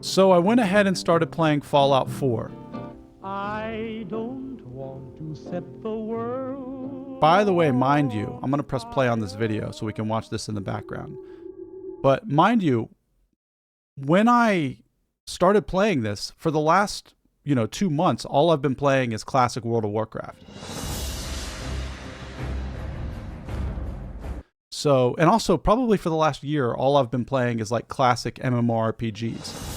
So I went ahead and started playing Fallout 4. I don't want to set the world. By the way, mind you, I'm going to press play on this video so we can watch this in the background. But mind you, when I started playing this, for the last, 2 months, all I've been playing is classic World of Warcraft. So, and also probably for the last year, all I've been playing is like classic MMORPGs.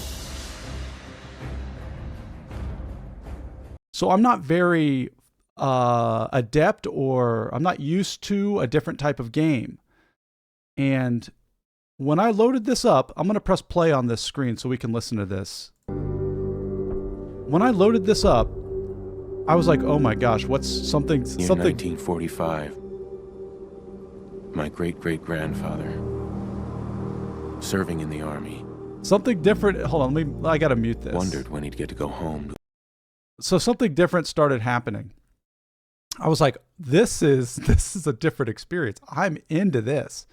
So I'm not very adept, or I'm not used to a different type of game. And when I loaded this up, I'm going to press play on this screen so we can listen to this. When I loaded this up, I was like, oh my gosh, what's something... 1945. My great-great-grandfather serving in the army. Something different. Hold on, I got to mute this. Wondered when he'd get to go home. So something different started happening. I was like, this is a different experience. I'm into this.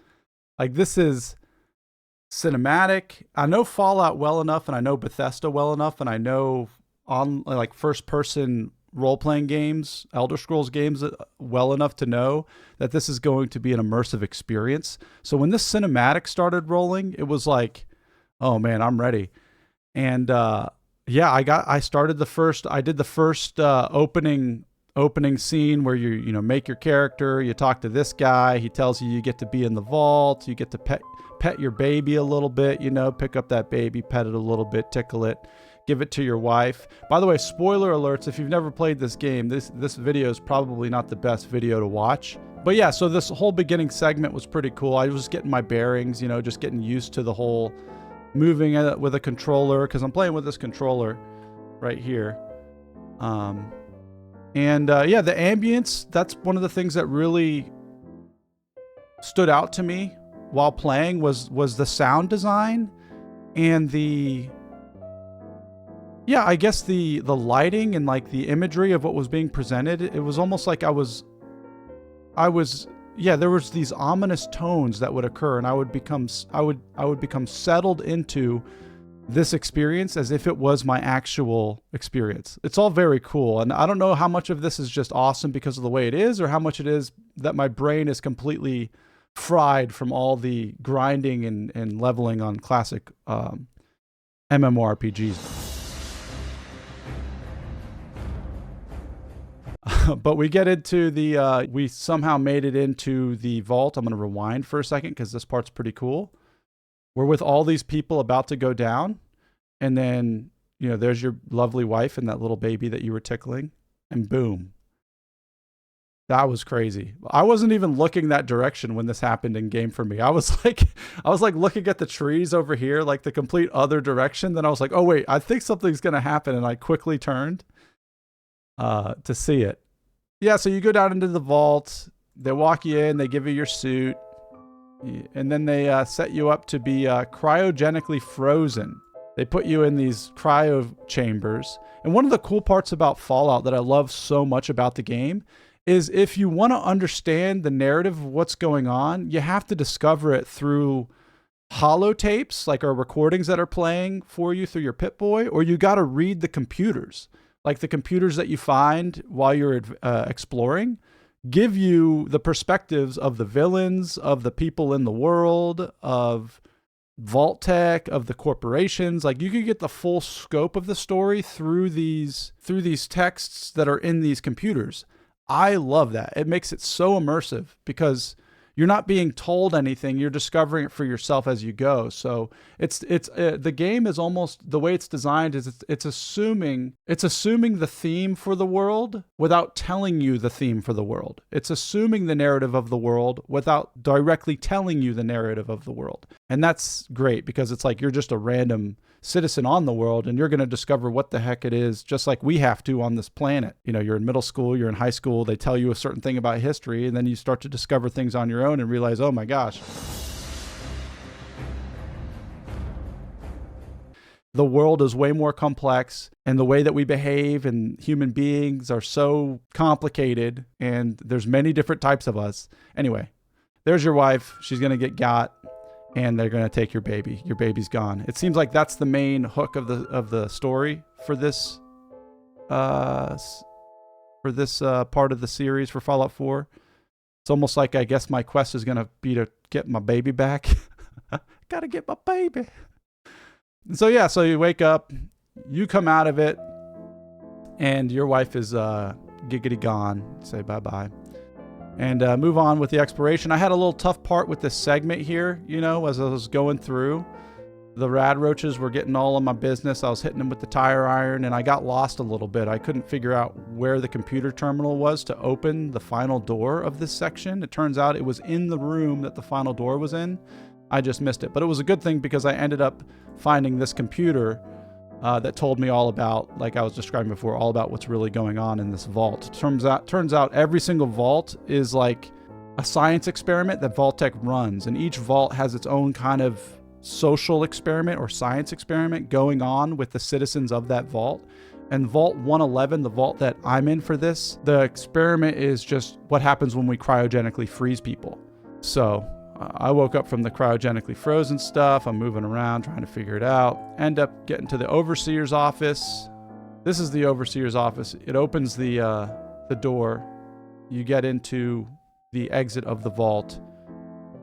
Like, this is cinematic. I know Fallout well enough, and I know Bethesda well enough, and I know on like first person role-playing games, Elder Scrolls games well enough to know that this is going to be an immersive experience. So when this cinematic started rolling, it was like, oh man, I'm ready. And yeah, I did the first opening scene where you make your character, you talk to this guy, he tells you get to be in the vault, you get to pet your baby a little bit, pick up that baby, pet it a little bit, tickle it, give it to your wife. By the way, spoiler alerts, if you've never played this game, this video is probably not the best video to watch. But yeah, so this whole beginning segment was pretty cool. I was getting my bearings, just getting used to the whole moving with a controller, because I'm playing with this controller right here. Yeah, the ambience, that's one of the things that really stood out to me while playing was the sound design and I guess the lighting and like the imagery of what was being presented. It was almost like there was these ominous tones that would occur, and I would become settled into this experience as if it was my actual experience. It's all very cool, and I don't know how much of this is just awesome because of the way it is, or how much it is that my brain is completely fried from all the grinding and leveling on classic MMORPGs. But we get into we somehow made it into the vault. I'm going to rewind for a second because this part's pretty cool. We're with all these people about to go down. And then, there's your lovely wife and that little baby that you were tickling. And boom. That was crazy. I wasn't even looking that direction when this happened in game for me. I was like looking at the trees over here, like the complete other direction. Then I was like, oh wait, I think something's going to happen. And I quickly turned to see it. Yeah, so you go down into the vault, they walk you in, they give you your suit, and then they set you up to be cryogenically frozen. They put you in these cryo chambers. And one of the cool parts about Fallout that I love so much about the game is if you want to understand the narrative of what's going on, you have to discover it through holotapes, like our recordings that are playing for you through your Pip-Boy, or you got to read the computers. Like the computers that you find while you're exploring give you the perspectives of the villains, of the people in the world, of Vault-Tec, of the corporations. Like you can get the full scope of the story through these texts that are in these computers. I love that. It makes it so immersive because you're not being told anything. You're discovering it for yourself as you go. So the game is almost, the way it's designed is it's assuming the theme for the world without telling you the theme for the world. It's assuming the narrative of the world without directly telling you the narrative of the world. And that's great because it's like you're just a random citizen on the world and you're going to discover what the heck it is, just like we have to on this planet. You're in middle school, you're in high school, they tell you a certain thing about history, and then you start to discover things on your own and realize, oh my gosh, the world is way more complex, and the way that we behave and human beings are so complicated, and there's many different types of us. Anyway, there's your wife. She's going to get got. and they're going to take your baby. Your baby's gone. It seems like that's the main hook of the story for this part of the series for Fallout 4. It's almost like, I guess my quest is going to be to get my baby back. Gotta get my baby. So yeah, so you wake up, you come out of it, and your wife is giggity gone. Say bye-bye. And move on with the exploration. I had a little tough part with this segment here, you know, as I was going through. The rad roaches were getting all of my business. I was hitting them with the tire iron, and I got lost a little bit. I couldn't figure out where the computer terminal was to open the final door of this section. It turns out it was in the room that the final door was in. I just missed it. But it was a good thing because I ended up finding this computer that told me all about, like I was describing before, all about what's really going on in this vault. Turns out every single vault is like a science experiment that Vault-Tec runs, and each vault has its own kind of social experiment or science experiment going on with the citizens of that vault. And Vault 111, the vault that I'm in for this, the experiment is just what happens when we cryogenically freeze people. So I woke up from the cryogenically frozen stuff. I'm moving around trying to figure it out. End up getting to the overseer's office. This is the overseer's office. It opens the door. You get into the exit of the vault.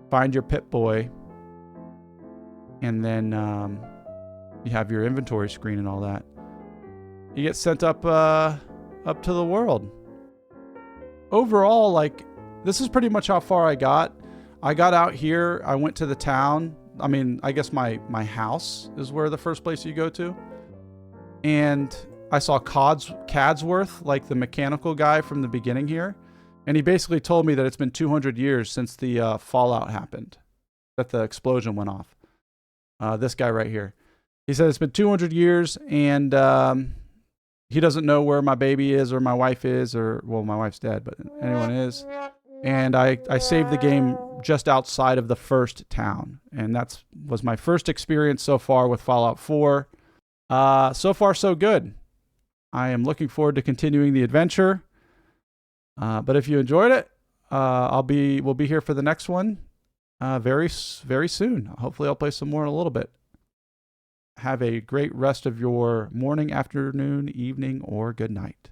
Find your Pip-Boy. And then you have your inventory screen and all that. You get sent up to the world. Overall, like, this is pretty much how far I got. I got out here. I went to the town. I mean, I guess my house is where the first place you go to. And I saw Codsworth, like the mechanical guy from the beginning here. And he basically told me that it's been 200 years since the fallout happened, that the explosion went off. This guy right here. He said it's been 200 years, and he doesn't know where my baby is or my wife is, or, well, my wife's dead, but anyone is. And I saved the game just outside of the first town. And that was my first experience so far with Fallout 4. So far, so good. I am looking forward to continuing the adventure. But if you enjoyed it, we'll be here for the next one very, very soon. Hopefully I'll play some more in a little bit. Have a great rest of your morning, afternoon, evening, or good night.